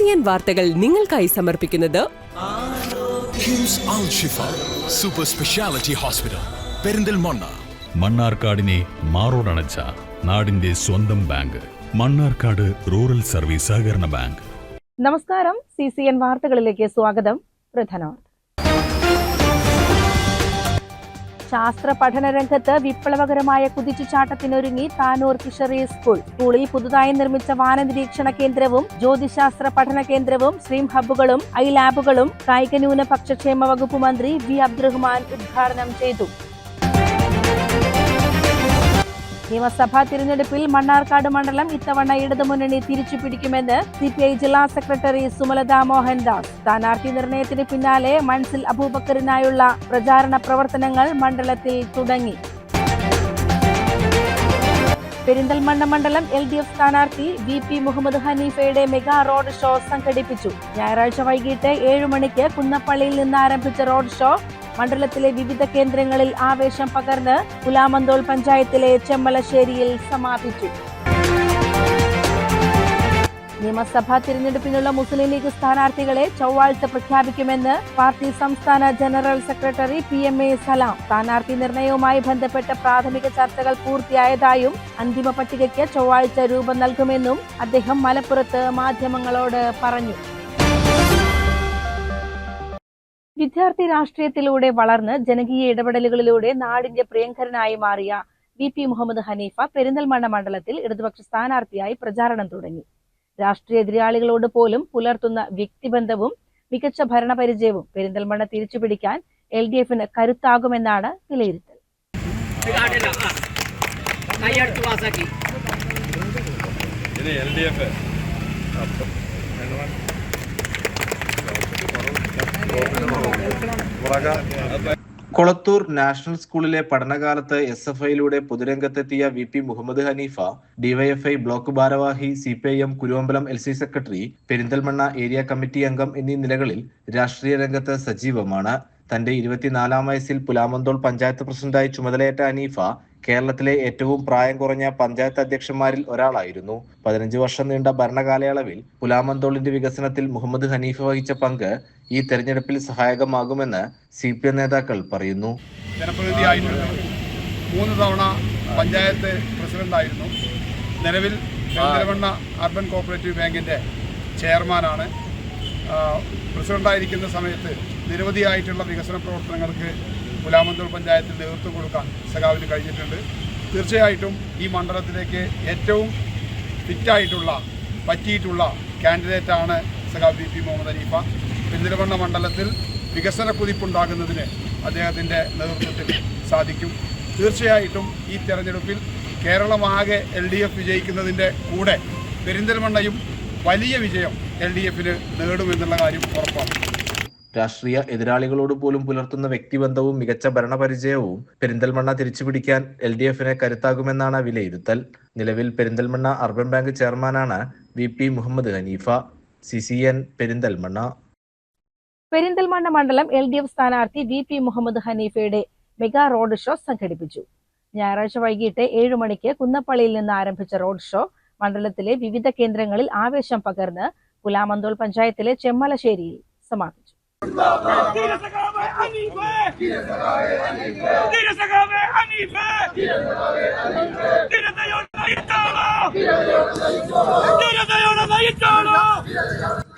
CCN വാർത്തകൾ നിങ്ങൾക്കായി സമർപ്പിക്കുന്നത് കിംസ് അൽ ഷിഫ സൂപ്പർ സ്പെഷ്യാലിറ്റി ഹോസ്പിറ്റൽ പെരിന്തൽമണ്ണ. മണ്ണാർക്കാടിനെ മാറോടണച്ച നാടിന്റെ സ്വന്തം ബാങ്ക് മണ്ണാർക്കാട് റൂറൽ സർവീസ് സഹകരണ ബാങ്ക്. നമസ്കാരം, CCN വാർത്തകളിലേക്ക് സ്വാഗതം. പ്രധാന വാർത്ത. ശാസ്ത്ര പഠന രംഗത്ത് വിപ്ലവകരമായ കുതിച്ചുചാട്ടത്തിനൊരുങ്ങി താനൂർ ഫിഷറീസ് സ്കൂളിൽ പുതുതായി നിർമ്മിച്ച വാന നിരീക്ഷണ കേന്ദ്രവും ജ്യോതിശാസ്ത്ര പഠന കേന്ദ്രവും സ്ട്രീം ഹബ്ബുകളും ഐ ലാബുകളും കായിക ന്യൂനപക്ഷക്ഷേമ വകുപ്പ് മന്ത്രി വി അബ്ദുറഹ്മാൻ ഉദ്ഘാടനം ചെയ്തു. നിയമസഭാ തിരഞ്ഞെടുപ്പിൽ മണ്ണാർക്കാട് മണ്ഡലം ഇത്തവണ ഇടതുമുന്നണി തിരിച്ചുപിടിക്കുമെന്ന് CPI ജില്ലാ സെക്രട്ടറി സുമലത മോഹൻദാസ്. സ്ഥാനാർത്ഥി നിർണയത്തിന് പിന്നാലെ മൻസിൽ അബൂബക്കറിനായുള്ള പ്രചാരണ പ്രവർത്തനങ്ങൾ മണ്ഡലത്തിൽ തുടങ്ങി. പെരിന്തൽമണ്ണ മണ്ഡലം LDF സ്ഥാനാർത്ഥി VP മുഹമ്മദ് ഹനീഫയുടെ മെഗാ റോഡ് ഷോ സംഘടിപ്പിച്ചു. ഞായറാഴ്ച വൈകിട്ട് 7 മണിക്ക് കുന്നപ്പള്ളിയിൽ നിന്ന് ആരംഭിച്ച റോഡ് ഷോ മണ്ഡലത്തിലെ വിവിധ കേന്ദ്രങ്ങളിൽ ആവേശം പകർന്ന് പുലാമന്തോൾ പഞ്ചായത്തിലെ ചെമ്മലശ്ശേരിയിൽ സമാപിച്ചു. നിയമസഭാ തിരഞ്ഞെടുപ്പിനുള്ള മുസ്ലിം ലീഗ് സ്ഥാനാർത്ഥികളെ ചൊവ്വാഴ്ച പ്രഖ്യാപിക്കുമെന്ന് പാർട്ടി സംസ്ഥാന ജനറൽ സെക്രട്ടറി PMA സലാം. സ്ഥാനാർത്ഥി നിർണയവുമായി ബന്ധപ്പെട്ട പ്രാഥമിക ചർച്ചകൾ പൂർത്തിയായതായും അന്തിമ പട്ടികയ്ക്ക് ചൊവ്വാഴ്ച രൂപം നൽകുമെന്നും അദ്ദേഹം മലപ്പുറത്ത് മാധ്യമങ്ങളോട് പറഞ്ഞു. വിദ്യാർത്ഥി രാഷ്ട്രീയത്തിലൂടെ വളർന്ന് ജനകീയ ഇടപെടലുകളിലൂടെ നാടിന്റെ പ്രിയങ്കരനായി മാറിയ VP മുഹമ്മദ് ഹനീഫ പെരിന്തൽമണ്ണ മണ്ഡലത്തിൽ ഇടതുപക്ഷ സ്ഥാനാർത്ഥിയായി പ്രചാരണം തുടങ്ങി. രാഷ്ട്രീയ എതിരാളികളോട് പോലും പുലർത്തുന്ന വ്യക്തിബന്ധവും മികച്ച ഭരണപരിചയവും പെരിന്തൽമണ്ണ തിരിച്ചുപിടിക്കാൻ LDFന് കരുത്താകുമെന്നാണ് വിലയിരുത്തൽ. കൊളത്തൂർ നാഷണൽ സ്കൂളിലെ പഠനകാലത്ത് SFIയിലൂടെ പൊതുരംഗത്തെത്തിയ VP Muhammad Haneefa DYFI block ഭാരവാഹി, CPIM Kuruvambalam LC secretary, Perinthalmanna area committee അംഗം എന്നീ നിലകളിൽ രാഷ്ട്രീയ രംഗത്ത് സജീവമാണ്. തന്റെ 24-ാം വയസ്സിൽ പുലാമന്തോൾ പഞ്ചായത്ത് പ്രസിഡന്റായി ചുമതലയേറ്റ ഹനീഫ കേരളത്തിലെ ഏറ്റവും പ്രായം കുറഞ്ഞ പഞ്ചായത്ത് അധ്യക്ഷന്മാരിൽ ഒരാളായിരുന്നു. 15 വർഷം നീണ്ട ഭരണകാലയളവിൽ പുലാമന്തോളിന്റെ വികസനത്തിൽ മുഹമ്മദ് ഹനീഫ വഹിച്ച പങ്ക് ഈ തെരഞ്ഞെടുപ്പിൽ സഹായകമാകുമെന്ന് CPM നേതാക്കൾ പറയുന്നു. ജനപ്രതിനിധിയായിട്ടുണ്ട്, 3 തവണ പഞ്ചായത്ത് പ്രസിഡന്റായിരുന്നു. നിലവിൽ പെരിന്തൽമണ്ണ അർബൻ കോഓപ്പറേറ്റീവ് ബാങ്കിന്റെ ചെയർമാനാണ്. പ്രസിഡന്റായിരിക്കുന്ന സമയത്ത് നിരവധിയായിട്ടുള്ള വികസന പ്രവർത്തനങ്ങൾക്ക് പുലാമന്തോൾ പഞ്ചായത്തിൽ നേതൃത്വം കൊടുക്കാൻ സഖാവിന് കഴിഞ്ഞിട്ടുണ്ട്. തീർച്ചയായിട്ടും ഈ മണ്ഡലത്തിലേക്ക് ഏറ്റവും ഫിറ്റായിട്ടുള്ള പറ്റിയിട്ടുള്ള കാൻഡിഡേറ്റാണ് സഖാവ് VP മുഹമ്മദ് ഹനീഫ. പെരിന്തൽമണ്ണ മണ്ഡലത്തിൽ വികസന കുതിപ്പുണ്ടാകുന്നതിന് അദ്ദേഹത്തിൻ്റെ നേതൃത്വത്തിൽ സാധിക്കും. തീർച്ചയായിട്ടും ഈ തെരഞ്ഞെടുപ്പിൽ കേരളമാകെ LDF വിജയിക്കുന്നതിൻ്റെ കൂടെ പെരിന്തൽമണ്ണയും വലിയ വിജയം LDFന് നേടുമെന്നുള്ള കാര്യം ഉറപ്പാണ്. രാഷ്ട്രീയ എതിരാളികളോട് പോലും പുലർത്തുന്ന വ്യക്തിബന്ധവും മികച്ച ഭരണപരിചയവും പെരിന്തൽമണ്ണ തിരിച്ചുപിടിക്കാൻ LDFന് കരുത്താകുമെന്നാണ് വിലയിരുത്തൽ. നിലവിൽ പെരിന്തൽമണ്ണ അർബൻ ബാങ്ക് ചെയർമാനാണ് VP മുഹമ്മദ് ഹനീഫ. CCN പെരിന്തൽമണ്ണ. പെരിന്തൽമണ്ണ മണ്ഡലം LDF സ്ഥാനാർത്ഥി VP മുഹമ്മദ് ഹനീഫയുടെ മെഗാ റോഡ് ഷോ സംഘടിപ്പിച്ചു. ഞായറാഴ്ച വൈകിട്ട് 7 മണിക്ക് കുന്നപ്പള്ളിയിൽ നിന്ന് ആരംഭിച്ച റോഡ് ഷോ മണ്ഡലത്തിലെ വിവിധ കേന്ദ്രങ്ങളിൽ ആവേശം പകർന്ന് പുലാമന്തോൾ പഞ്ചായത്തിലെ ചെമ്മലശ്ശേരിയിൽ സമാപിച്ചു.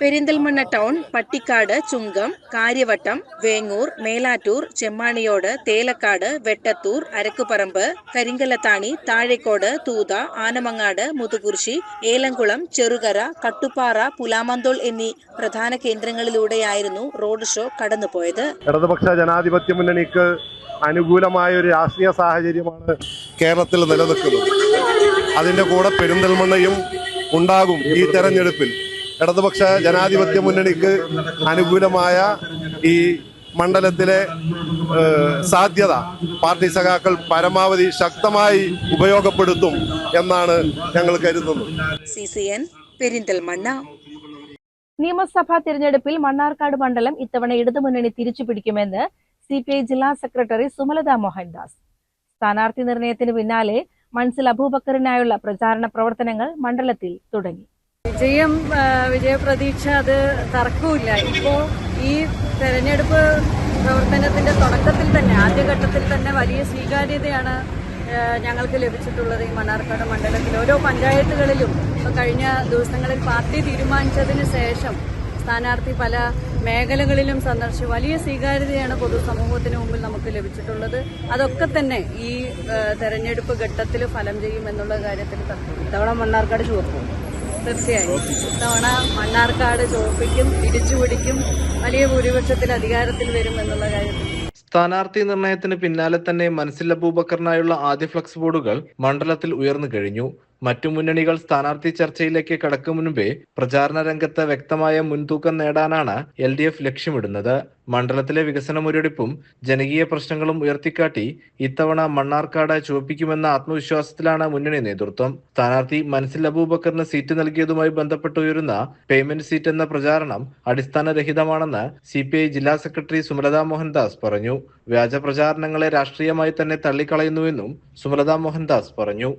പെരിന്തൽമണ്ണ ടൗൺ, പട്ടിക്കാട്, ചുങ്കം, കാര്യവട്ടം, വേങ്ങൂർ, മേലാറ്റൂർ, ചെമ്മാണിയോട്, തേലക്കാട്, വെട്ടത്തൂർ, അരക്കുപറമ്പ്, കരിങ്കലത്താണി, താഴേക്കോട്, തൂത, ആനമങ്ങാട്, മുതുകുർശി, ഏലംകുളം, ചെറുകര, കട്ടുപ്പാറ, പുലാമന്തോൾ എന്നീ പ്രധാന കേന്ദ്രങ്ങളിലൂടെയായിരുന്നു റോഡ് ഷോ കടന്നുപോയത്. ഇടതുപക്ഷ ജനാധിപത്യ മുന്നണിക്ക് അനുകൂലമായ ഒരു രാഷ്ട്രീയ സാഹചര്യമാണ് കേരളത്തിൽ നിലനിൽക്കുന്നത്. അതിൻ്റെ കൂടെ പെരിന്തൽമണ്ണയും ഉണ്ടാകും. ഈ തെരഞ്ഞെടുപ്പിൽ ഇടതുപക്ഷ ജനാധിപത്യ മുന്നണിക്ക് അനുകൂലമായ ഈ മണ്ഡലത്തിലെ സാധ്യത പാർട്ടി സഖാക്കൾ പരമാവധി ശക്തമായി ഉപയോഗപ്പെടുത്തും എന്നാണ് ഞങ്ങൾ കരുതുന്നത്. CCN പെരിന്തൽമണ്ണ. നിയമസഭാ തിരഞ്ഞെടുപ്പിൽ മണ്ണാർക്കാട് മണ്ഡലം ഇത്തവണ ഇടതുമുന്നണി തിരിച്ചുപിടിക്കുമെന്ന് CPI ജില്ലാ സെക്രട്ടറി സുമലത മോഹൻദാസ്. സ്ഥാനാർത്ഥി നിർണയത്തിന് പിന്നാലെ മൻസിൽ അബൂബക്കറിനായുള്ള പ്രചാരണ പ്രവർത്തനങ്ങൾ മണ്ഡലത്തിൽ തുടങ്ങി. വിജയപ്രതീക്ഷ അത് തർക്കമില്ല. ഇപ്പോൾ ഈ തെരഞ്ഞെടുപ്പ് പ്രവർത്തനത്തിന്റെ തുടക്കത്തിൽ തന്നെ, ആദ്യഘട്ടത്തിൽ തന്നെ വലിയ സ്വീകാര്യതയാണ് ഞങ്ങൾക്ക് ലഭിച്ചിട്ടുള്ളത്. ഈ മണ്ണാർക്കാട് മണ്ഡലത്തിൽ ഓരോ പഞ്ചായത്തുകളിലും ഇപ്പോൾ കഴിഞ്ഞ ദിവസങ്ങളിൽ പാർട്ടി തീരുമാനിച്ചതിന് ശേഷം സ്ഥാനാർത്ഥി പല മേഖലകളിലും സന്ദർശിച്ചു. വലിയ സ്വീകാര്യതയാണ് പൊതുസമൂഹത്തിന് മുമ്പിൽ നമുക്ക് ലഭിച്ചിട്ടുള്ളത്. അതൊക്കെ തന്നെ ഈ തെരഞ്ഞെടുപ്പ് ഘട്ടത്തിൽ ഫലം ചെയ്യുമെന്നുള്ള കാര്യത്തിൽ തർക്കമില്ല. ഇത്തവണ മണ്ണാർക്കാട് ചുവപ്പും തീർച്ചയായും ഇത്തവണ മണ്ണാർക്കാട് ചുവപ്പിക്കും, തിരിച്ചുപിടിക്കും, വലിയ ഭൂരിപക്ഷത്തിൽ അധികാരത്തിൽ വരും എന്നുള്ള കാര്യത്തിൽ. സ്ഥാനാർത്ഥി നിർണയത്തിന് പിന്നാലെ തന്നെ മൻസിൽ അബൂബക്കറിനായുള്ള ആദ്യ ഫ്ലക്സ് ബോർഡുകൾ മണ്ഡലത്തിൽ ഉയർന്നു കഴിഞ്ഞു. മറ്റു മുന്നണികൾ സ്ഥാനാർത്ഥി ചർച്ചയിലേക്ക് കടക്കും മുൻപേ പ്രചാരണ രംഗത്ത് വ്യക്തമായ മുൻതൂക്കം നേടാനാണ് LDF ലക്ഷ്യമിടുന്നത്. മണ്ഡലത്തിലെ വികസന മുരടിപ്പും ജനകീയ പ്രശ്നങ്ങളും ഉയർത്തിക്കാട്ടി ഇത്തവണ മണ്ണാർക്കാട് ചുവപ്പിക്കുമെന്ന ആത്മവിശ്വാസത്തിലാണ് മുന്നണി നേതൃത്വം. സ്ഥാനാർത്ഥി മൻസിൽ അബൂബക്കറിന് സീറ്റ് നൽകിയതുമായി ബന്ധപ്പെട്ടുയരുന്ന പേയ്മെന്റ് സീറ്റ് എന്ന പ്രചാരണം അടിസ്ഥാനരഹിതമാണെന്ന് CPI ജില്ലാ സെക്രട്ടറി സുമലത മോഹൻദാസ് പറഞ്ഞു. വ്യാജ പ്രചാരണങ്ങളെ രാഷ്ട്രീയമായി തന്നെ തള്ളിക്കളയുന്നുവെന്നും സുമലത മോഹൻദാസ് പറഞ്ഞു.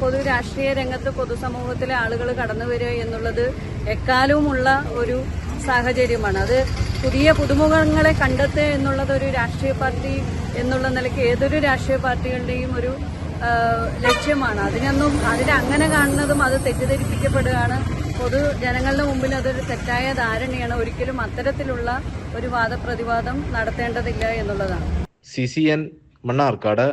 പൊതു രാഷ്ട്രീയ രംഗത്ത് പൊതുസമൂഹത്തിലെ ആളുകൾ കടന്നു വരിക എന്നുള്ളത് എക്കാലവുമുള്ള ഒരു സാഹചര്യമാണ്. അത് പുതുമുഖങ്ങളെ കണ്ടെത്തുക എന്നുള്ളത് ഒരു രാഷ്ട്രീയ പാർട്ടി എന്നുള്ള നിലയ്ക്ക് ഏതൊരു രാഷ്ട്രീയ പാർട്ടികളുടെയും ഒരു ലക്ഷ്യമാണ്. അതിനങ്ങനെ കാണുന്നതും അത് തെറ്റിദ്ധരിപ്പിക്കപ്പെടുകയാണ്. പൊതുജനങ്ങളുടെ മുമ്പിൽ അതൊരു തെറ്റായ ധാരണയാണ്. ഒരിക്കലും അത്തരത്തിലുള്ള ഒരു വാദപ്രതിവാദം നടത്തേണ്ടതില്ല എന്നുള്ളതാണ്. CCN മണ്ണാർക്കാട്.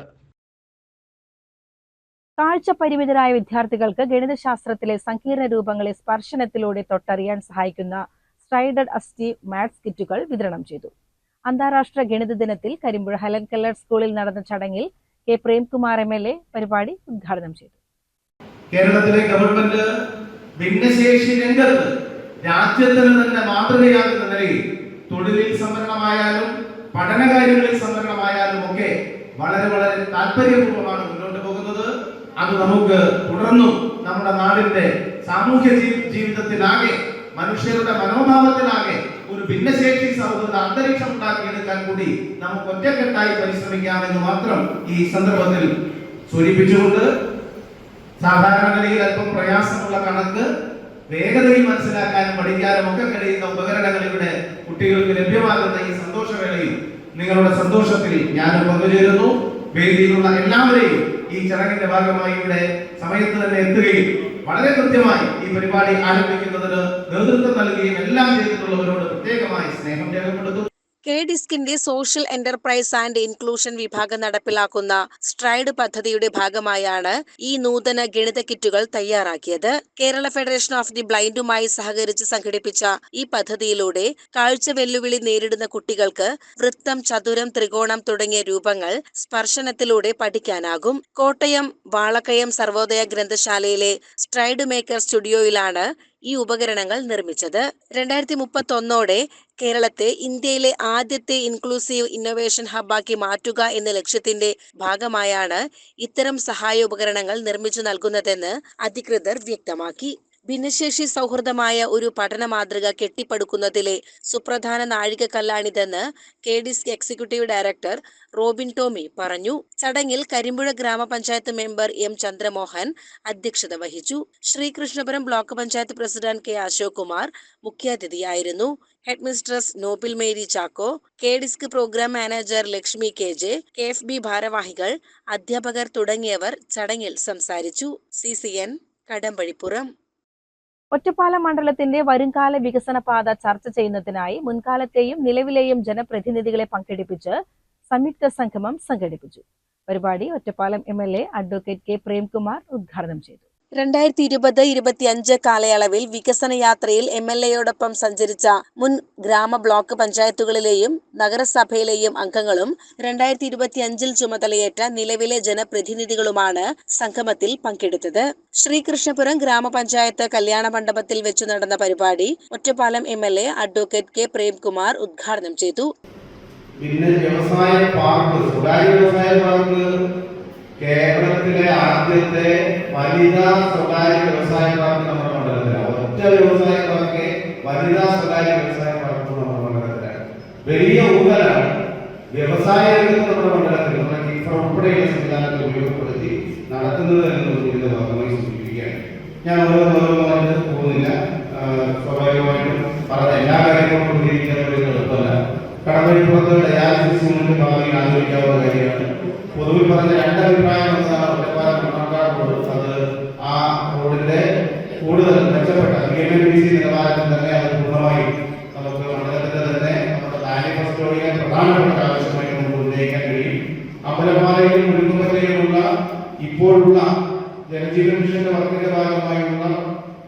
കാഴ്ച പരിമിതരായ വിദ്യാർത്ഥികൾക്ക് ഗണിതശാസ്ത്രത്തിലെ സങ്കീർണ രൂപങ്ങളെ സ്പർശനത്തിലൂടെ തൊട്ടറിയാൻ സഹായിക്കുന്ന സ്ട്രൈഡഡ് അസിസ്റ്റീവ് മാത്സ് കിറ്റുകൾ വിതരണം ചെയ്തു. അന്താരാഷ്ട്ര ഗണിത ദിനത്തിൽ കരിമ്പുഴ ഹെലൻ കെല്ലർ സ്കൂളിൽ നടന്ന ചടങ്ങിൽ K. പ്രേംകുമാർ MLA പരിപാടി ഉദ്ഘാടനം ചെയ്തു. കേരളത്തിലെ ഗവൺമെന്റ് ഭിന്നശേഷി രംഗത്ത് രാജ്യത്തിന് തന്നെ മാതൃകയാകുന്ന നിലയിൽ തൊഴിലിൽ സംവരണമായാലും പഠനകാര്യങ്ങളിൽ സംവരണമായാലും ഒക്കെ വളരെ വളരെ താല്പര്യപൂർവ്വമാണ് മുന്നോട്ട് പോകുന്നത്. അത് നമുക്ക് തുടർന്നും നമ്മുടെ നാടിന്റെ സാമൂഹ്യ ജീവിതത്തിലാകെ മനുഷ്യരുടെ മനോഭാവത്തിലാകെ ഒരു ഭിന്നശേഷി സൗഹൃദ അന്തരീക്ഷം ഉണ്ടാക്കിയെടുക്കാൻ കൂടി നമുക്ക് ഒറ്റക്കെട്ടായി പരിശ്രമിക്കാമെന്ന് മാത്രം ഈ സന്ദർഭത്തിൽ സൂചിപ്പിച്ചുകൊണ്ട് സാധാരണ നിലയിൽ അല്പം പ്രയാസമുള്ള കണക്ക് വേഗതയിൽ മനസ്സിലാക്കാനും പഠിക്കാനും ഒക്കെ കഴിയുന്ന ഉപകരണങ്ങൾ ഇവിടെ കുട്ടികൾക്ക് ലഭ്യമാകുന്ന ഈ സന്തോഷവേളയിൽ നിങ്ങളുടെ സന്തോഷത്തിൽ ഞാനും പങ്കുചേരുന്നു. വേദിയിലുള്ള എല്ലാവരെയും ഈ ചടങ്ങിന്റെ ഭാഗമായി ഇവിടെ സമയത്ത് തന്നെ എത്തുകയും വളരെ കൃത്യമായി ഈ പരിപാടി ആരംഭിക്കുന്നതിന് നേതൃത്വം നൽകുകയും എല്ലാം ചെയ്തിട്ടുള്ളവരോട് പ്രത്യേകമായി സ്നേഹം രേഖപ്പെടുത്തുന്നു. KDISCിന്റെ സോഷ്യൽ എന്റർപ്രൈസ് ആൻഡ് ഇൻക്ലൂഷൻ വിഭാഗം നടപ്പിലാക്കുന്ന സ്ട്രൈഡ് പദ്ധതിയുടെ ഭാഗമായാണ് ഈ നൂതന ഗണിത കിറ്റുകൾ തയ്യാറാക്കിയത്. കേരള ഫെഡറേഷൻ ഓഫ് ദി ബ്ലൈൻഡുമായി സഹകരിച്ച് സംഘടിപ്പിച്ച ഈ പദ്ധതിയിലൂടെ കാഴ്ച വെല്ലുവിളി നേരിടുന്ന കുട്ടികൾക്ക് വൃത്തം, ചതുരം, ത്രികോണം തുടങ്ങിയ രൂപങ്ങൾ സ്പർശനത്തിലൂടെ പഠിക്കാനാകും. കോട്ടയം വാളക്കയം സർവോദയ ഗ്രന്ഥശാലയിലെ സ്ട്രൈഡ് മേക്കർ സ്റ്റുഡിയോയിലാണ് ഈ ഉപകരണങ്ങൾ നിർമ്മിച്ചത്. 2031 കേരളത്തെ ഇന്ത്യയിലെ ആദ്യത്തെ ഇൻക്ലൂസീവ് ഇന്നൊവേഷൻ ഹബ്ബാക്കി മാറ്റുക എന്ന ലക്ഷ്യത്തിന്റെ ഭാഗമായാണ് ഇത്തരം സഹായ ഉപകരണങ്ങൾ നിർമ്മിച്ചു നൽകുന്നതെന്ന് അധികൃതർ വ്യക്തമാക്കി. ഭിന്നശേഷി സൗഹൃദമായ ഒരു പഠന മാതൃക കെട്ടിപ്പടുക്കുന്നതിലെ സുപ്രധാന നാഴികക്കല്ലാണിതെന്ന് KDISC executive director Robin Tomy പറഞ്ഞു. ചടങ്ങിൽ കരിമ്പുഴ ഗ്രാമപഞ്ചായത്ത് മെമ്പർ M. ചന്ദ്രമോഹൻ അധ്യക്ഷത വഹിച്ചു. Sreekrishnapuram block panchayat president K. Ashok Kumar മുഖ്യാതിഥിയായിരുന്നു. Headmistress Noble Mary Chacko, KDISC programme manager Lakshmi KJ, KFB ഭാരവാഹികൾ, അധ്യാപകർ തുടങ്ങിയവർ ചടങ്ങിൽ സംസാരിച്ചു. CCN കടമ്പഴിപ്പുറം. ഒറ്റപ്പാലം മണ്ഡലത്തിന്റെ വരുംകാല വികസന പാത ചർച്ച ചെയ്യുന്നതിനായി മുൻകാലത്തെയും നിലവിലെയും ജനപ്രതിനിധികളെ പങ്കെടുപ്പിച്ച് സംയുക്ത സംഗമം സംഘടിപ്പിച്ചു. പരിപാടി Ottapalam MLA advocate K. Premkumar ഉദ്ഘാടനം ചെയ്തു. 2020-25 കാലയളവിൽ വികസന യാത്രയിൽ MLAയോടൊപ്പം സഞ്ചരിച്ച മുൻ ഗ്രാമ ബ്ലോക്ക് പഞ്ചായത്തുകളിലെയും നഗരസഭയിലെയും അംഗങ്ങളും 2025 ചുമതലയേറ്റ നിലവിലെ ജനപ്രതിനിധികളുമാണ് സംഗമത്തിൽ പങ്കെടുത്തത്. ശ്രീകൃഷ്ണപുരം ഗ്രാമപഞ്ചായത്ത് കല്യാണ മണ്ഡപത്തിൽ വെച്ചു നടന്ന പരിപാടി Ottapalam MLA advocate K. Premkumar ഉദ്ഘാടനം ചെയ്തു. കേരളത്തിലെ ആദ്യത്തെ വനിതാ സ്വകാര്യ വ്യവസായ പാർക്ക് നമ്മുടെ മണ്ഡലത്തിലാണ്. ഒറ്റ വ്യവസായ പാർക്ക്, വനിതാ സ്വകാര്യ വ്യവസായ പാർക്ക് നമ്മുടെ മണ്ഡലത്തിലാണ്. വലിയ ഊന്നലാണ് വ്യവസായ രംഗത്ത് നമ്മുടെ മണ്ഡലത്തിൽ ഉൾപ്പെടെയുള്ള സംവിധാനങ്ങൾ ഉപയോഗപ്പെടുത്തി നടത്തുന്നത് എന്ന് ഇതിന്റെ ഭാഗമായി സൂചിപ്പിക്കുകയാണ്. ഞാൻ ഓരോന്നായിട്ട് പോകുന്നില്ല. സ്വാഭാവികമായിട്ടും പറഞ്ഞ എല്ലാ കാര്യങ്ങളും പ്രതികരിക്കാൻ എളുപ്പമല്ല. കടമ്പഴിപ്പുറത്ത് ഡയാലിസിസ് യൂണിറ്റ് ഭാവിയിൽ ആലോചിക്കാവുന്ന കാര്യമാണ്. പൊതുവിൽ പറഞ്ഞ രണ്ടഭിപ്രായം അത് ആ റോഡിന്റെ കൂടുതൽ മെച്ചപ്പെട്ട BMTC നിലവാരത്തിൽ തന്നെ അത് പൂർണ്ണമായി നമുക്ക് മണ്ഡലത്തിന്റെ തന്നെ നമ്മുടെ മാനിഫെസ്റ്റോയിലെ പ്രധാനപ്പെട്ട ആവശ്യമായി നമുക്ക് ഉന്നയിക്കാൻ കഴിയും. അമ്പലപ്പാറയിലും മുരുകുമലയിലുമുള്ള ഇപ്പോഴുള്ള ജലജീവൻ മിഷന്റെ വർക്കിന്റെ ഭാഗമായുള്ള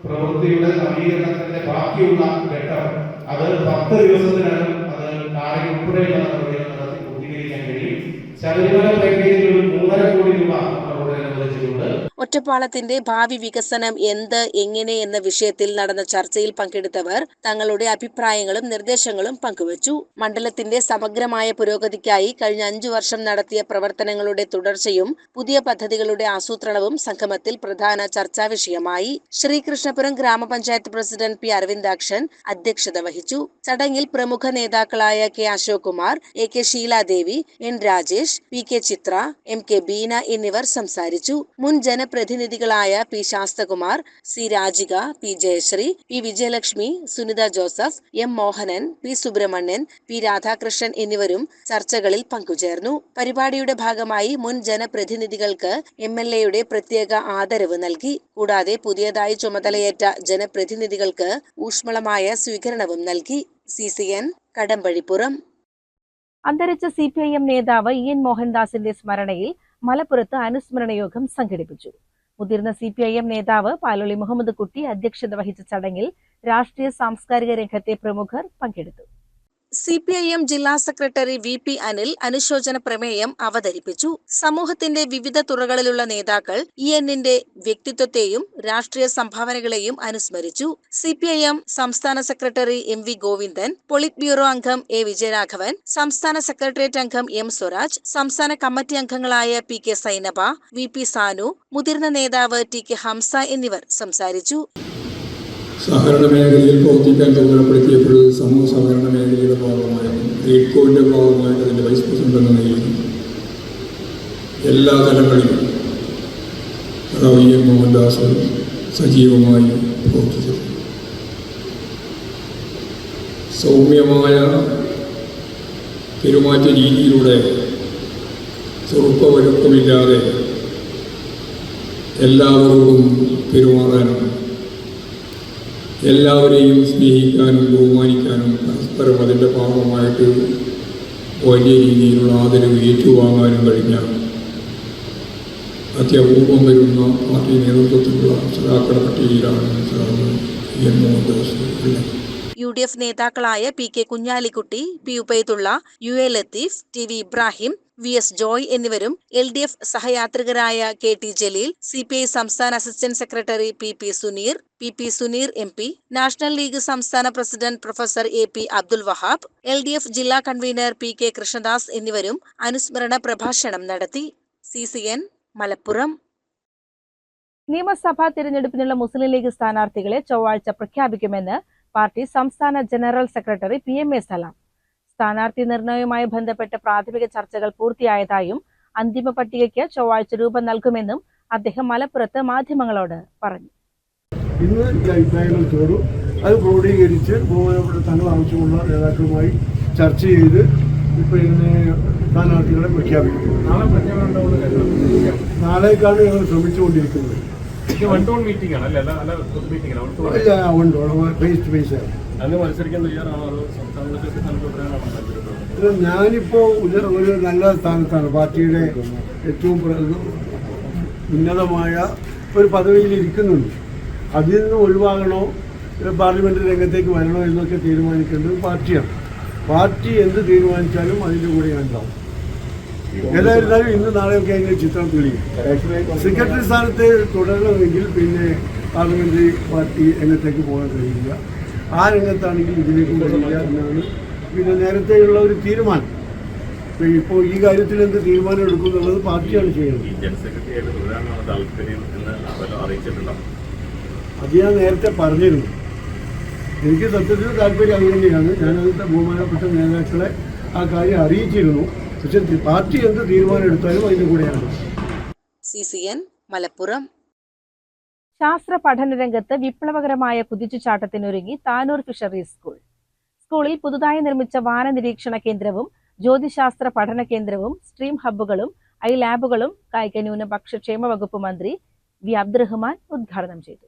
പ്രവൃത്തിയുടെ നവീകരണത്തിന്റെ ബാക്കിയുള്ള ഘട്ടം അത് 10 ദിവസത്തിനകം അത് കാര്യം ഉൾപ്പെടെയുള്ള നടപടികൾ നടത്തി പൂർത്തീകരിക്കാൻ കഴിയും. ശബരിമല പാക്കേജിൽ ഒരു 3.5 കോടി രൂപ റോഡിന് അനുവദിച്ചിട്ടുണ്ട്. ഒറ്റപ്പാലത്തിന്റെ ഭാവി വികസനം എന്ത് എങ്ങനെ എന്ന വിഷയത്തിൽ നടന്ന ചർച്ചയിൽ പങ്കെടുത്തവർ തങ്ങളുടെ അഭിപ്രായങ്ങളും നിർദ്ദേശങ്ങളും പങ്കുവച്ചു. മണ്ഡലത്തിന്റെ സമഗ്രമായ പുരോഗതിക്കായി കഴിഞ്ഞ 5 വർഷം നടത്തിയ പ്രവർത്തനങ്ങളുടെ തുടർച്ചയും പുതിയ പദ്ധതികളുടെ ആസൂത്രണവും സംഗമത്തിൽ പ്രധാന ചർച്ചാ വിഷയമായി. ശ്രീകൃഷ്ണപുരം ഗ്രാമപഞ്ചായത്ത് പ്രസിഡന്റ് പി അരവിന്ദാക്ഷൻ അധ്യക്ഷത വഹിച്ചു. ചടങ്ങിൽ പ്രമുഖ നേതാക്കളായ K Ashok Kumar, AK Sheeladevi, N Rajesh, PK Chithra, MK Beena എന്നിവർ സംസാരിച്ചു. മുൻ ജനപ്രതിനിധികളായ P Sasthakumar, C Rajika, P Jayasree, P Vijayalakshmi, Sunitha Joseph, M Mohanan, P Subrahmanyan, P Radhakrishnan എന്നിവരും ചർച്ചകളിൽ പങ്കുചേർന്നു. പരിപാടിയുടെ ഭാഗമായി മുൻ ജനപ്രതിനിധികൾക്ക് MLAയുടെ പ്രത്യേക ആദരവ് നൽകി. കൂടാതെ പുതിയതായി ചുമതലയേറ്റ ജനപ്രതിനിധികൾക്ക് ഊഷ്മളമായ സ്വീകരണവും നൽകി. CCN കടമ്പഴിപ്പുറം. അന്തരിച്ച CPIM നേതാവ് EN മോഹൻദാസിന്റെ സ്മരണയിൽ മലപ്പുറത്ത് അനുസ്മരണ യോഗം സംഘടിപ്പിച്ചു. മുതിർന്ന CPIM നേതാവ് പാലോളി മുഹമ്മദ് കുട്ടി അധ്യക്ഷത വഹിച്ച ചടങ്ങിൽ രാഷ്ട്രീയ സാംസ്കാരിക രംഗത്തെ പ്രമുഖർ പങ്കെടുത്തു. CPIM ജില്ലാ സെക്രട്ടറി VP അനിൽ അനുശോചന പ്രമേയം അവതരിപ്പിച്ചു. സമൂഹത്തിന്റെ വിവിധ തുറകളിലുള്ള നേതാക്കൾ ENന്റെ വ്യക്തിത്വത്തെയും രാഷ്ട്രീയ സംഭാവനകളെയും അനുസ്മരിച്ചു. CPIM സംസ്ഥാന secretary MV Govindan, polit bureau അംഗം A വിജയരാഘവൻ, സംസ്ഥാന സെക്രട്ടേറിയറ്റ് അംഗം M സ്വരാജ്, സംസ്ഥാന കമ്മിറ്റി അംഗങ്ങളായ PK സൈനബ, VP സാനു, മുതിർന്ന നേതാവ് TK ഹംസ എന്നിവർ സംസാരിച്ചു. സഹകരണ മേഖലയിൽ പ്രവർത്തിക്കാൻ ചുമതലപ്പെടുത്തിയപ്പോൾ സമൂഹ സഹകരണ മേഖലയുടെ ഭാഗമായും റീഡ്കോയുടെ ഭാഗമായിട്ട് അതിൻ്റെ വൈസ് പ്രസിഡന്റ് എന്ന നിലയിൽ എല്ലാ തലങ്ങളിലും EN മോഹൻദാസ് സജീവമായി പ്രവർത്തിച്ചു. സൗമ്യമായ പെരുമാറ്റ രീതിയിലൂടെ ചെറുപ്പവരുപ്പമില്ലാതെ എല്ലാവരോടും പെരുമാറാനും എല്ലാവരെയും സ്നേഹിക്കാനും ബഹുമാനിക്കാനും പരസ്പരം അതിൻ്റെ ഭാഗമായിട്ട് വലിയ രീതിയിലുള്ള ആദരവ് ഏറ്റുവാങ്ങാനും കഴിഞ്ഞ അത്യപൂർവം വരുന്ന പാർട്ടി നേതൃത്വത്തിലുള്ള സഖാക്കളുടെ പട്ടികയിലാണ് EN മോഹൻദാസ് ഉള്ളത്. UDF നേതാക്കളായ PK Kunhalikutty, P Ubaidullah, UA Latheef, TV Ibrahim, VS Joy എന്നിവരും LDF സഹയാത്രികരായ KT ജലീൽ, CPI സംസ്ഥാന assistant secretary PP Suneer, PP Suneer MP, national league സംസ്ഥാന president professor AP Abdul Wahab, LDF ജില്ലാ കൺവീനർ PK കൃഷ്ണദാസ് എന്നിവരും അനുസ്മരണ പ്രഭാഷണം നടത്തി. CCN മലപ്പുറം. നിയമസഭാ തിരഞ്ഞെടുപ്പിനുള്ള മുസ്ലിം ലീഗ് സ്ഥാനാർത്ഥികളെ ചൊവ്വാഴ്ച പ്രഖ്യാപിക്കുമെന്ന് പാർട്ടി സംസ്ഥാന ജനറൽ സെക്രട്ടറി PMA സലാം. സ്ഥാനാർത്ഥി നിർണയവുമായി ബന്ധപ്പെട്ട പ്രാഥമിക ചർച്ചകൾ പൂർത്തിയായതായും അന്തിമ പട്ടികയ്ക്ക് ചൊവ്വാഴ്ച രൂപം നൽകുമെന്നും അദ്ദേഹം മലപ്പുറത്ത് മാധ്യമങ്ങളോട് പറഞ്ഞു. ഇന്ന് ഈ അഭിപ്രായങ്ങൾ ചോടും അത് ക്രോഡീകരിച്ച് ബഹുമാനപ്പെട്ട തങ്ങൾ ആവശ്യമുള്ള നേതാക്കളുമായി ചർച്ച ചെയ്ത് ഇപ്പോൾ ഇന്ന് സ്ഥാനാർത്ഥികളെ പ്രഖ്യാപിക്കും. നാളെ പ്രഖ്യാപനം നാളേക്കാണ് ഞങ്ങൾ ശ്രമിച്ചുകൊണ്ടിരിക്കുന്നത്. ഞാനിപ്പോ ഒരു നല്ല സ്ഥാനത്താണ്. പാർട്ടിയുടെ ഏറ്റവും ഉന്നതമായ ഒരു പദവിയിൽ ഇരിക്കുന്നുണ്ട്. അതിൽ നിന്ന് ഒഴിവാകണോ പാർലമെന്റ് രംഗത്തേക്ക് വരണോ എന്നൊക്കെ തീരുമാനിക്കേണ്ടത് പാർട്ടിയാണ്. പാർട്ടി എന്ത് തീരുമാനിച്ചാലും അതിൻ്റെ കൂടെ ഞാൻ ഉണ്ടാവും. ഏതായിരുന്നാലും ഇന്ന് നാളെയൊക്കെ അതിൻ്റെ ചിത്രം തെളിയും. സെക്രട്ടറി സ്ഥാനത്ത് തുടരണമെങ്കിൽ പിന്നെ പാർലമെന്ററി പാർട്ടി രംഗത്തേക്ക് പോകാൻ കഴിയില്ല. ആ രംഗത്താണെങ്കിൽ ഇതിലേക്കും കഴിയില്ല എന്നാണ് പിന്നെ നേരത്തെയുള്ള ഒരു തീരുമാനം. ഇപ്പോൾ ഈ കാര്യത്തിൽ എന്ത് തീരുമാനം എടുക്കുന്നുള്ളത് പാർട്ടിയാണ് ചെയ്യുന്നത്. അത് ഞാൻ നേരത്തെ പറഞ്ഞിരുന്നു. എനിക്ക് സത്യത്തിൽ താല്പര്യം അത് തന്നെയാണ്. ഞാനതിൻ്റെ ബഹുമാനപ്പെട്ട നേതാക്കളെ ആ കാര്യം അറിയിച്ചിരുന്നു. പക്ഷെ പാർട്ടി എന്ത് തീരുമാനം എടുത്താലും അതിൻ്റെ കൂടെയാണ്. CCN മലപ്പുറം. ശാസ്ത്ര പഠന രംഗത്ത് വിപ്ലവകരമായ കുതിച്ചുചാട്ടത്തിനൊരുങ്ങി താനൂർ ഫിഷറീസ് സ്കൂൾ. സ്കൂളിൽ പുതുതായി നിർമ്മിച്ച വാന നിരീക്ഷണ കേന്ദ്രവും ജ്യോതിശാസ്ത്ര പഠന കേന്ദ്രവും സ്ട്രീം ഹബ്ബുകളും ഐ ലാബുകളും കായിക ന്യൂനപക്ഷ ക്ഷേമ വകുപ്പ് മന്ത്രി വി അബ്ദുറഹ്മാൻ ഉദ്ഘാടനം ചെയ്തു.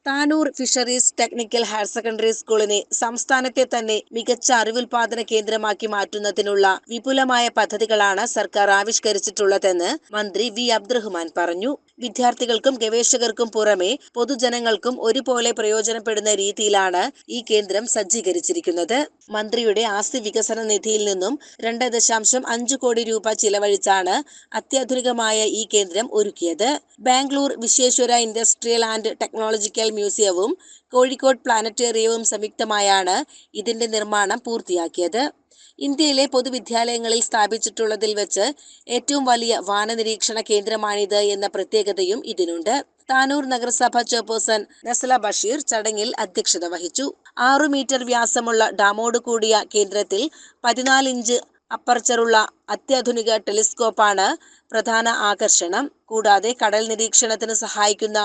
Tanur fisheries technical higher secondary സ്കൂളിനെ സംസ്ഥാനത്തെ തന്നെ മികച്ച അറിവുൽപാദന കേന്ദ്രമാക്കി മാറ്റുന്നതിനുള്ള വിപുലമായ പദ്ധതികളാണ് സർക്കാർ ആവിഷ്കരിച്ചിട്ടുള്ളതെന്ന് മന്ത്രി വി അബ്ദുറഹ്മാൻ പറഞ്ഞു. വിദ്യാർത്ഥികൾക്കും ഗവേഷകർക്കും പുറമെ പൊതുജനങ്ങൾക്കും ഒരുപോലെ പ്രയോജനപ്പെടുന്ന രീതിയിലാണ് ഈ കേന്ദ്രം സജ്ജീകരിച്ചിരിക്കുന്നത്. മന്ത്രിയുടെ ആസ്തി വികസന നിധിയിൽ നിന്നും 2.5 കോടി രൂപ ചിലവഴിച്ചാണ് അത്യാധുനികമായ ഈ കേന്ദ്രം ഒരുക്കിയത്. Bangalore Visvesvaraya industrial and technological മ്യൂസിയവും കോഴിക്കോട് പ്ലാനറ്റേറിയവും സംയുക്തമായാണ് ഇതിന്റെ നിർമ്മാണം പൂർത്തിയാക്കിയത്. ഇന്ത്യയിലെ പൊതുവിദ്യാലയങ്ങളിൽ സ്ഥാപിച്ചിട്ടുള്ളതിൽ വെച്ച് ഏറ്റവും വലിയ വാനനിരീക്ഷണ കേന്ദ്രമാണിത് എന്ന പ്രത്യേകതയും ഇതിനുണ്ട്. താനൂർ നഗരസഭ ചെയർപേഴ്സൺ നസ്ല ബഷീർ ചടങ്ങിൽ അധ്യക്ഷത വഹിച്ചു. 6 മീറ്റർ വ്യാസമുള്ള ഡാമോട് കൂടിയ കേന്ദ്രത്തിൽ 14 ഇഞ്ച് അപ്പർച്ചറുള്ള അത്യാധുനിക ടെലിസ്കോപ്പാണ് പ്രധാന ആകർഷണം. കൂടാതെ കടൽ നിരീക്ഷണത്തിന് സഹായിക്കുന്ന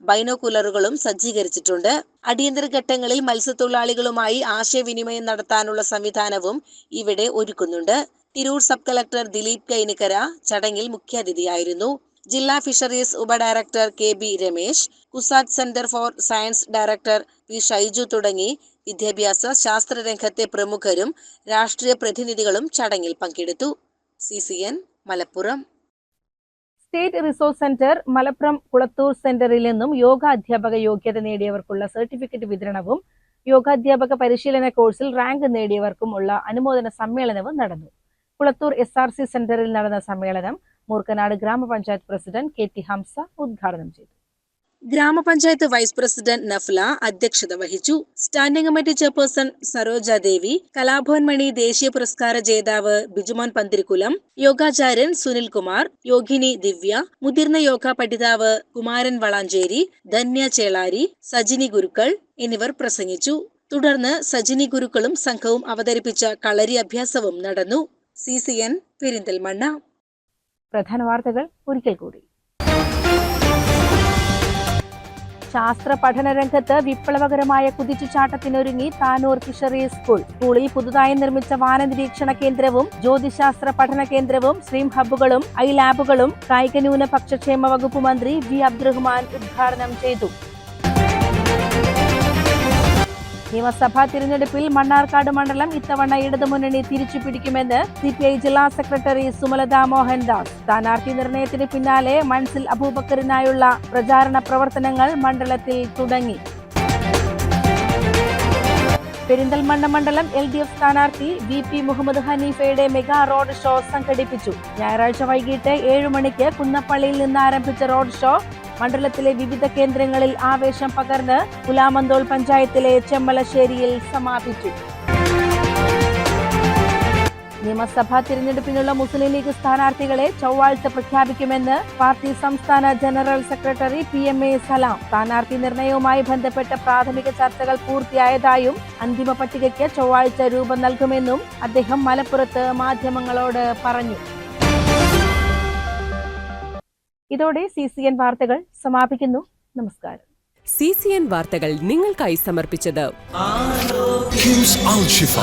ബൈനോക്കുലറുകളും സജ്ജീകരിച്ചിട്ടുണ്ട്. അടിയന്തര ഘട്ടങ്ങളിൽ മത്സ്യത്തൊഴിലാളികളുമായി ആശയവിനിമയം നടത്താനുള്ള സംവിധാനവും ഇവിടെ ഒരുക്കുന്നുണ്ട്. തിരൂർ സബ് കളക്ടർ ദിലീപ് കൈനിക്കര ചടങ്ങിൽ മുഖ്യാതിഥിയായിരുന്നു. ജില്ലാ ഫിഷറീസ് ഉപഡയറക്ടർ KB Ramesh, CUSAT centre for science director P Shaiju തുടങ്ങി വിദ്യാഭ്യാസ ശാസ്ത്ര രംഗത്തെ പ്രമുഖരും രാഷ്ട്രീയ പ്രതിനിധികളും ചടങ്ങിൽ പങ്കെടുത്തു. CCN Malappuram. State resource centre Malappuram Kulathur സെന്ററിൽ നിന്നും യോഗാധ്യാപക യോഗ്യത നേടിയവർക്കുള്ള സർട്ടിഫിക്കറ്റ് വിതരണവും യോഗാധ്യാപക പരിശീലന കോഴ്സിൽ റാങ്ക് നേടിയവർക്കും ഉള്ള അനുമോദന സമ്മേളനവും നടന്നു. കുളത്തൂർ SRC സെന്ററിൽ നടന്ന സമ്മേളനം മൂർക്കനാട് ഗ്രാമപഞ്ചായത്ത് പ്രസിഡന്റ് KT ഹംസ ഉദ്ഘാടനം ചെയ്തു. ഗ്രാമപഞ്ചായത്ത് വൈസ് പ്രസിഡന്റ് നഫ്ല അധ്യക്ഷത വഹിച്ചു. സ്റ്റാൻഡിംഗ് കമ്മിറ്റി ചെയർപേഴ്സൺ സരോജ ദേവി, കലാഭവൻ മണി ദേശീയ പുരസ്കാര ജേതാവ് ബിജുമോൻ പന്തിരിക്കുലം, യോഗാചാര്യൻ സുനിൽ കുമാർ, യോഗിനി ദിവ്യ, മുതിർന്ന യോഗ പഠിതാവ് കുമാരൻ വളാഞ്ചേരി, ധന്യ ചേളാരി, സജിനി ഗുരുക്കൾ എന്നിവർ പ്രസംഗിച്ചു. തുടർന്ന് സജിനി ഗുരുക്കളും സംഘവും അവതരിപ്പിച്ച കളരി അഭ്യാസവും നടന്നു. CCN പെരിന്തൽമണ്ണ. പ്രധാന വാർത്തകൾ ഒരിക്കൽ കൂടി. ശാസ്ത്ര പഠന രംഗത്ത് വിപ്ലവകരമായ കുതിച്ചുചാട്ടത്തിനൊരുങ്ങി താനൂർ ഫിഷറീസ് സ്കൂൾ. സ്കൂളിൽ പുതുതായി നിർമ്മിച്ച വാന നിരീക്ഷണ കേന്ദ്രവും ജ്യോതിശാസ്ത്ര പഠന കേന്ദ്രവും സ്ട്രീം ഹബ്ബുകളും ഐ ലാബുകളും കായിക ന്യൂനപക്ഷ ക്ഷേമ വകുപ്പ് മന്ത്രി വി അബ്ദുറഹ്മാൻ ഉദ്ഘാടനം ചെയ്തു. നിയമസഭാ തിരഞ്ഞെടുപ്പിൽ മണ്ണാർക്കാട് മണ്ഡലം ഇത്തവണ ഇടതുമുന്നണി തിരിച്ചുപിടിക്കുമെന്ന് CPI ജില്ലാ സെക്രട്ടറി സുമലത മോഹൻദാസ്. സ്ഥാനാർത്ഥി നിർണയത്തിന് പിന്നാലെ മൻസിൽ അബൂബക്കറിനായുള്ള പ്രചാരണ പ്രവർത്തനങ്ങൾ മണ്ഡലത്തിൽ തുടങ്ങി. പെരിന്തൽമണ്ണ മണ്ഡലം LDF സ്ഥാനാർത്ഥി VP മുഹമ്മദ് ഹനീഫയുടെ മെഗാ റോഡ് ഷോ സംഘടിപ്പിച്ചു. ഞായറാഴ്ച വൈകിട്ട് 7 മണിക്ക് കുന്നപ്പള്ളിയിൽ നിന്ന് ആരംഭിച്ച റോഡ് ഷോ മണ്ഡലത്തിലെ വിവിധ കേന്ദ്രങ്ങളിൽ ആവേശം പകർന്ന് പുലാമന്തോൾ പഞ്ചായത്തിലെ ചെമ്മലശ്ശേരിയിൽ സമാപിച്ചു. നിയമസഭാ തിരഞ്ഞെടുപ്പിനുള്ള മുസ്ലിം ലീഗ് സ്ഥാനാർത്ഥികളെ ചൊവ്വാഴ്ച പ്രഖ്യാപിക്കുമെന്ന് പാർട്ടി സംസ്ഥാന ജനറൽ സെക്രട്ടറി PMA സലാം. സ്ഥാനാർത്ഥി നിർണയവുമായി ബന്ധപ്പെട്ട പ്രാഥമിക ചർച്ചകൾ പൂർത്തിയായതായും അന്തിമ പട്ടികയ്ക്ക് ചൊവ്വാഴ്ച രൂപം നൽകുമെന്നും അദ്ദേഹം മലപ്പുറത്ത് മാധ്യമങ്ങളോട് പറഞ്ഞു. ഇതോടെ CCN വാർത്തകൾ സമാപിക്കുന്നു. നമസ്കാരം. CCN വാർത്തകൾ നിങ്ങൾക്കായി സമർപ്പിച്ചത് കിംസ് അൽ ഷിഫ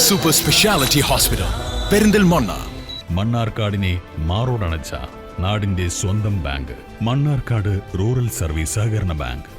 സൂപ്പർ സ്പെഷ്യാലിറ്റി ഹോസ്പിറ്റൽ പെരിന്തൽമണ്ണ. മണ്ണാർക്കാടിനെ മാറോടണച്ച നാടിന്റെ സ്വന്തം ബാങ്ക് മണ്ണാർക്കാട് റൂറൽ സർവീസ് സഹകരണ ബാങ്ക്.